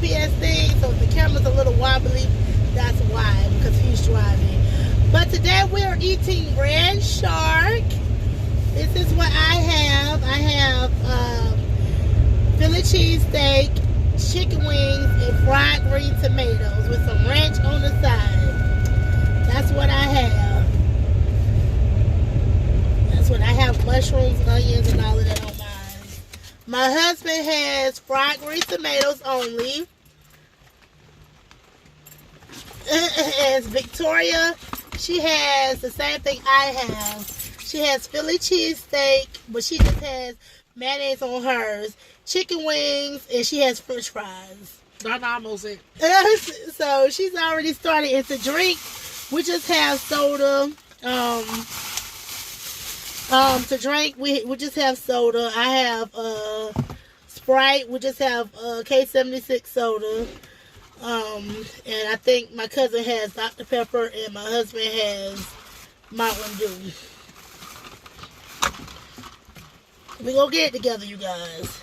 GPS thing, so the camera's a little wobbly. That's why, because he's driving. But today we are eating red shark. This is what I have. I have Philly cheesesteak, chicken wings, and fried green tomatoes with some ranch on the side. That's what I have. That's what I have. Mushrooms, onions, and all of that on mine. My husband has fried green tomatoes only. And Victoria, she has the same thing I have. She has Philly cheesesteak, but she just has mayonnaise on hers, chicken wings, and she has French fries. That's almost it. So she's already started. And to drink, we just have soda. To drink, we just have soda. I have Sprite. We just have K76 soda. And I think my cousin has Dr. Pepper and my husband has Mountain Dew. We gonna get it together, you guys.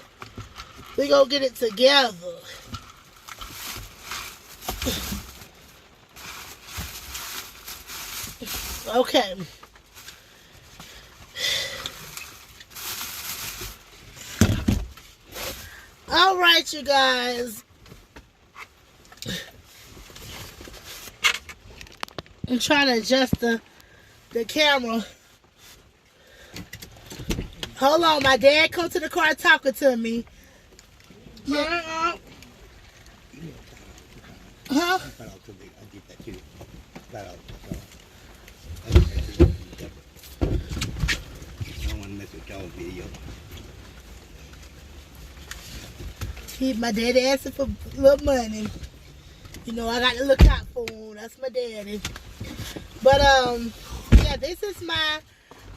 We gonna get it together. Okay. All right, you guys. I'm trying to adjust the camera. Hold on, my dad come to the car talking to me. Yeah. Huh? My daddy asking for a little money. You know, I got to look out for him. That's my daddy. But yeah, this is my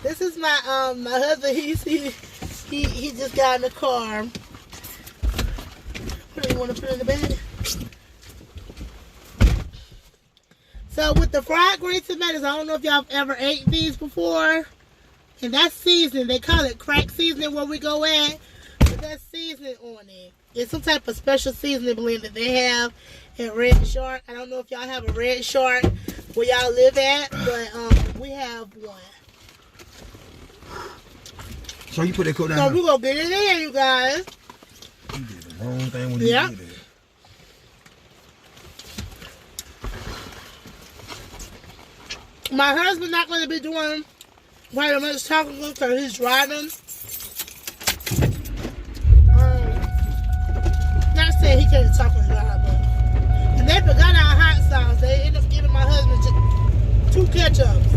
my husband. He just got in the car. What do you want to put in the bag? So with the fried green tomatoes, I don't know if y'all have ever ate these before. And that's seasoning. They call it crack seasoning where we go at. But that's seasoning on it. It's some type of special seasoning blend that they have at Red Shark. I don't know if y'all have a Red Shark where y'all live at, but we have one. So you put that coat down? So we're going to get it in, you guys. You did the wrong thing when you did it. My husband's not going to be doing quite much talking because he's driving. Not saying he can't talk and drive, but and they forgot our hot sauce. They ended up giving my husband 2 ketchups.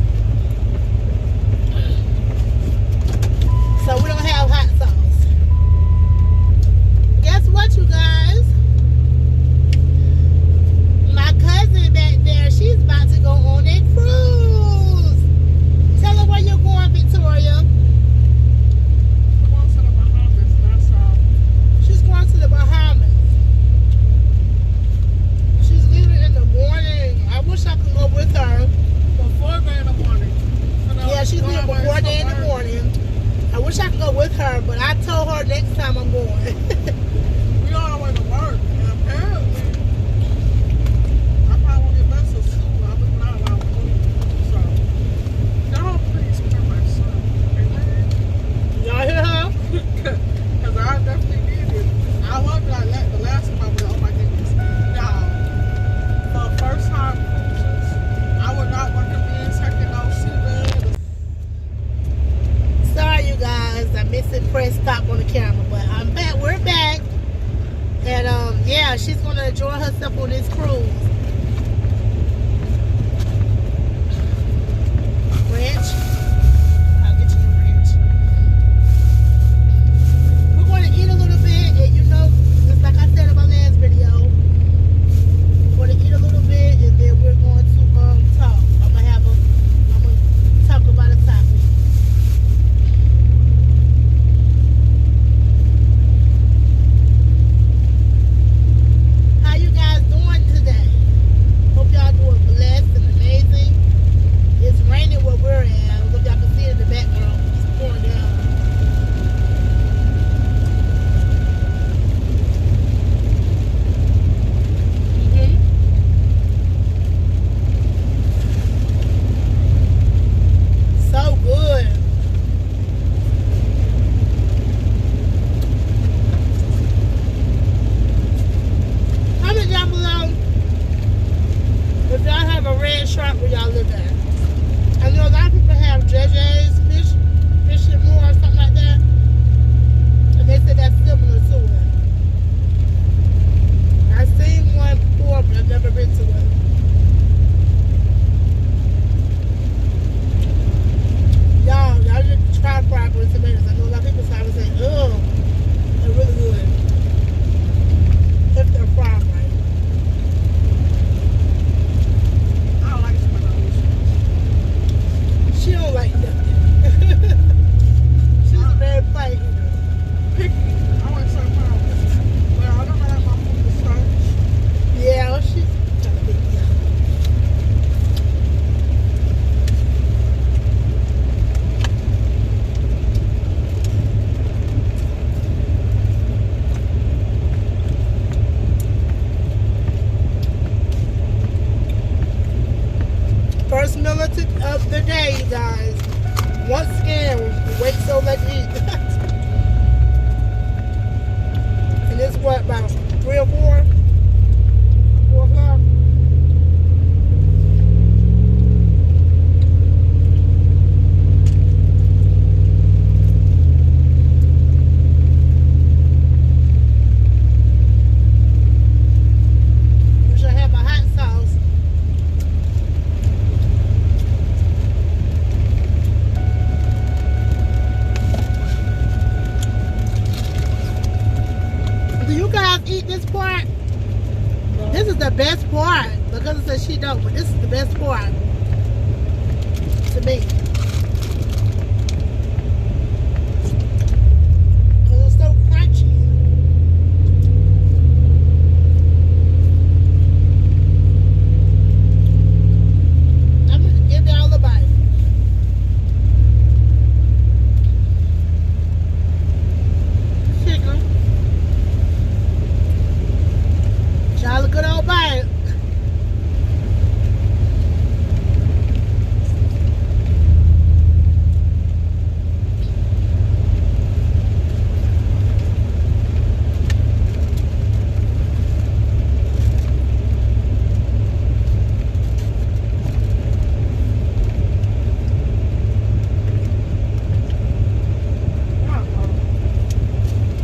So we don't have hot sauce. Guess what, you guys? My cousin back there, she's about to go on a cruise. Tell her where you're going, Victoria. I'm going to the Bahamas, that's all. She's going to the Bahamas. She's leaving in the morning. I wish I could go with her. Before day in the morning. Yeah, she's leaving before day in the morning. I wish I could go with her, but I told her next time I'm going. We on our way to work, and apparently, I probably won't get better soon. I'm leaving out around 3. So, y'all please pray my son. Amen. Y'all hear her? Because I definitely need it. I was like the last time I was like, oh my goodness. Now, for first time cruises, I would not recommend taking no seabed. Sorry, you guys. I missed it. Press stop on the camera, but I'm back. We're back. And yeah, she's gonna enjoy herself on this cruise. Ranch. I'll get you the ranch. We're gonna eat a little bit, and you know, just like I said in my last video, we're gonna eat a little bit, and then we're going to talk. I'm gonna talk about a topic. How you guys doing today? Once again, we wait so late to eat. And it's what, about 3 or 4? 4 o'clock? You should have a hot sauce. Do you guys eat this part? This is the best part because it's a sheet dough, but this is the best part to me. Because it's so crunchy. I'm going to give y'all a bite. Chicken. Y'all a good old bite.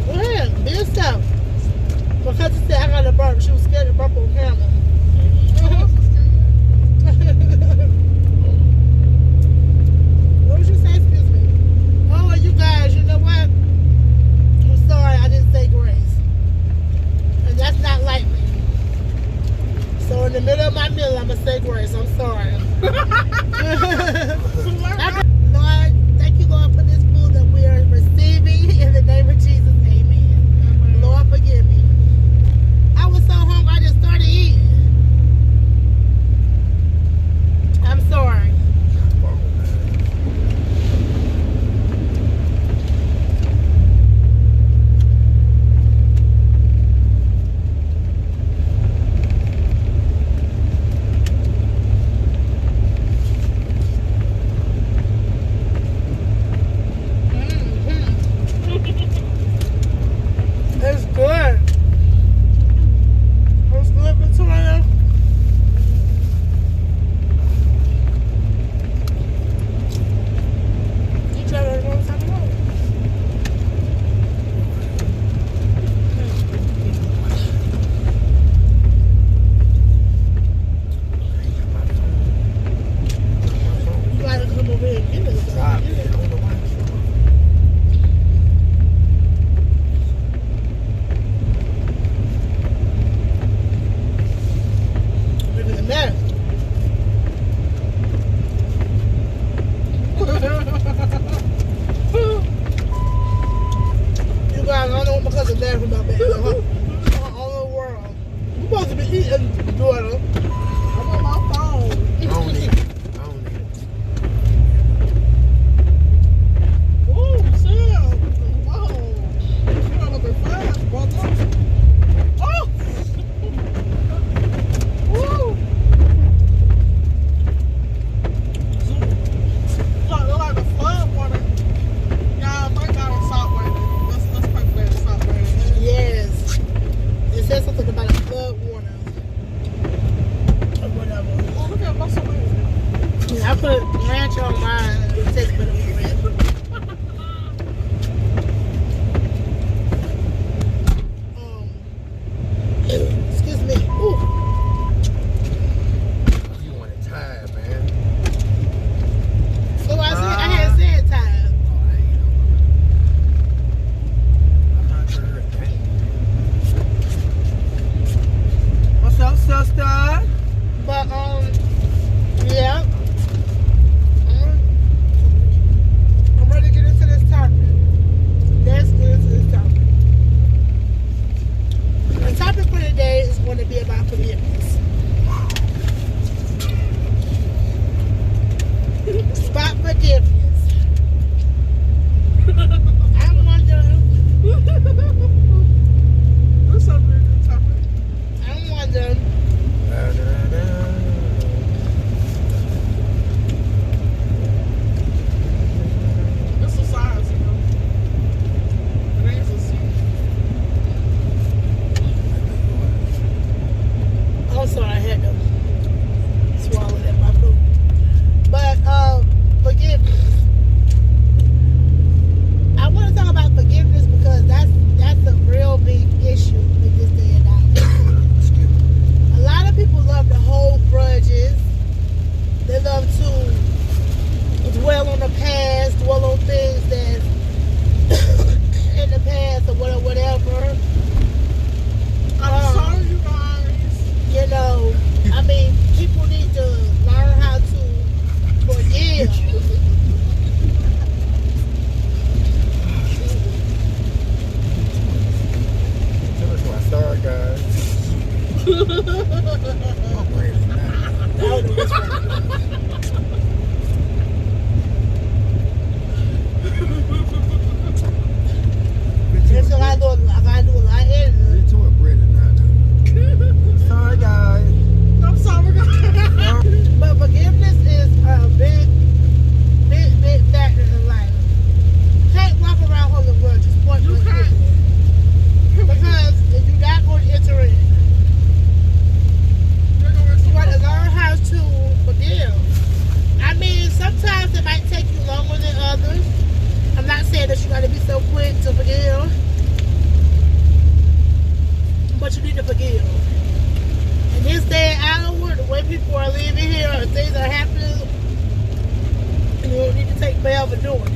Go ahead, be yourself. Because she said I got a burp, she was scared to burp on camera. What was you saying? Excuse me. Oh, you guys, you know what? I'm sorry, I didn't say grace. And that's not like me. So in the middle of my meal, I'm going to say grace. I'm sorry. Lord, thank you, Lord, for this food that we are receiving. In the name of Jesus, amen. Lord, forgive me. I was so hungry, I just started eating. I'm sorry. It's good. It's good, Victoria. You try to go something else. You gotta come over here and get it. Stop, man. I don't know why. Look at the mess. You guys, I don't know what my cousin laughing about that. All over the world. You supposed to be eating, daughter. I'm on my phone. I don't need it. I don't need it. Ooh, chill. Whoa. You got a bit fast, brother. Oh! Woo! Look like the flood water. Y'all might got a salt water. Let's pray for that salt water. Yes. It says something about a flood warning. My bread is not. I don't know which one. And so I gotta do a lot of editing. Bitch, my bread is not. Sorry, guys. I'm sorry, guys. But forgiveness is a big factor in life. Can't walk around holding grudges. You can't. Because if you're not going to enter in, you got to learn how to forgive. I mean, sometimes it might take you longer than others. I'm not saying that you got to be so quick to forgive, but you need to forgive. In this day and hour, the way people are living here, or things are happening, you don't need to take forever doing it.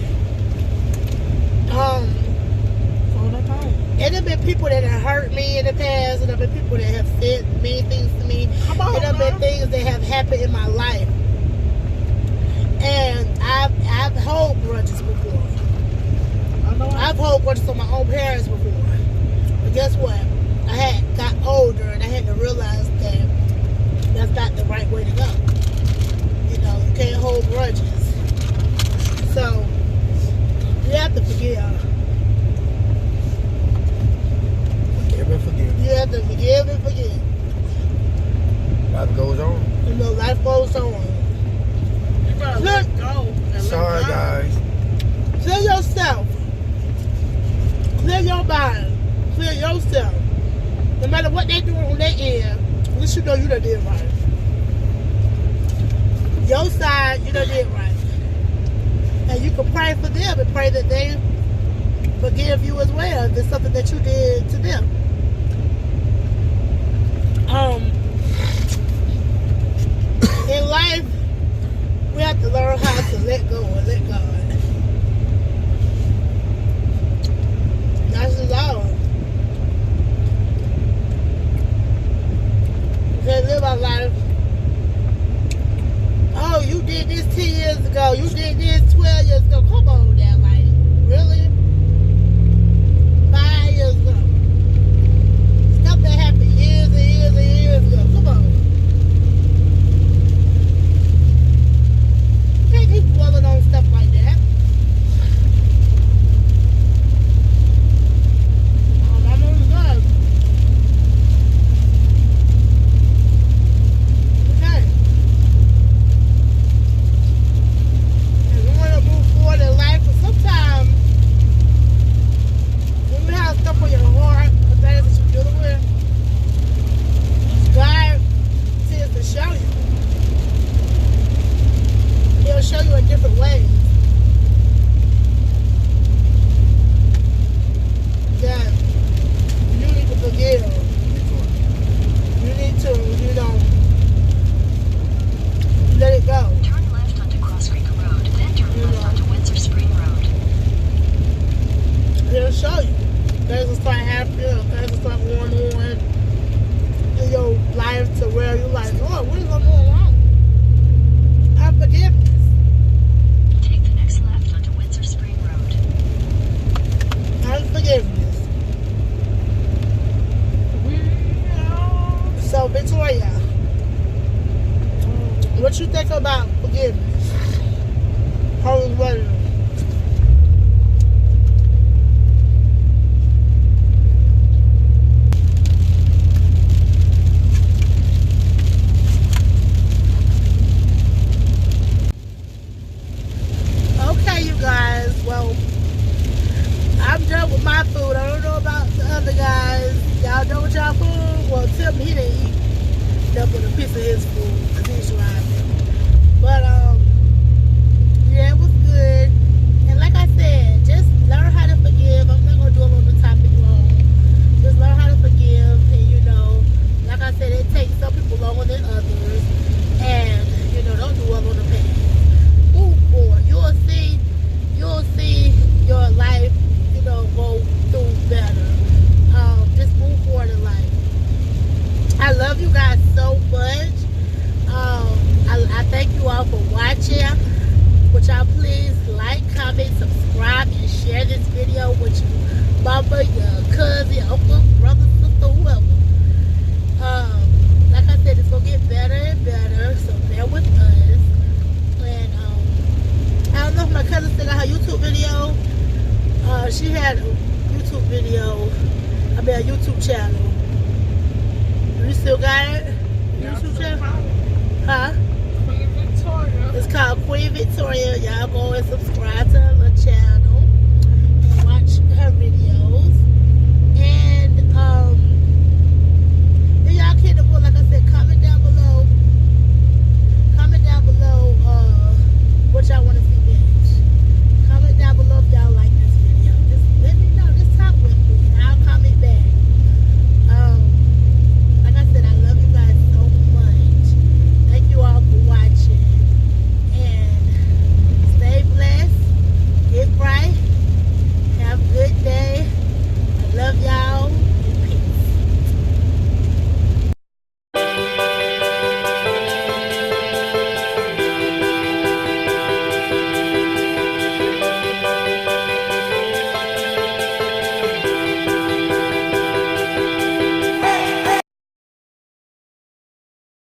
It have been people that have hurt me in the past, and there have been people that have said mean things to me. Come on, It have been things that have happened in my life, and I've held grudges before. I've held grudges on my own parents before. But guess what? I had got older and I had to realize that that's not the right way to go. You know, you can't hold grudges. So you have to forgive. Forgive and forgive. You have to forgive and forgive. Life goes on. You know, life goes on. You gotta let go. And Sorry, let God. guys. Clear yourself. Clear your mind. Clear yourself. No matter what they do on their end, at least you know you done did right. Your side, you done did right. And you can pray for them and pray that they forgive you as well if it's something that you did to them. In life, we have to learn how to let go and let God. That's just all. You can't live our life. Oh, you did this 10 years ago. You did this 12 years ago. Come on now, like, really? 5 years ago. Stuff that happened years and years and years ago. Come on. You can't keep dwelling on stuff like that. I'm on the go. Okay. And we want to move forward in life, but sometimes when you have stuff on your heart, the things that you're dealing with, God tends to show you. He'll show you in different ways. That you need to forgive. You need to, you know, let it go. Turn left onto Cross Creek Road, then turn left onto Windsor Spring Road. He'll show you. Things will start happening, things will start going on in your life to where you're like, oh, what is going wrong? Unforgiveness. Take the next left onto Windsor Spring Road. Unforgiveness. So, Victoria, what you think about forgiveness? How is what? Okay, you guys. Well, I'm done with my food. I don't know about the other guys. Y'all know what y'all food? Well, Tim, he didn't eat double a piece of his food because he's driving. But, yeah, it was good. And like I said, just learn how to forgive. I'm not going to do it on the topic long. Just learn how to forgive. And, you know, like I said, it takes some people longer than others. And, you know, don't dwell on the past. Move forward. You'll see your life, you know, go through better. Just move forward in life. I love you guys so much. I thank you all for watching. a YouTube channel. You still got it? YouTube channel? Huh? Queen Victoria. It's called Queen Victoria. Y'all go and subscribe to her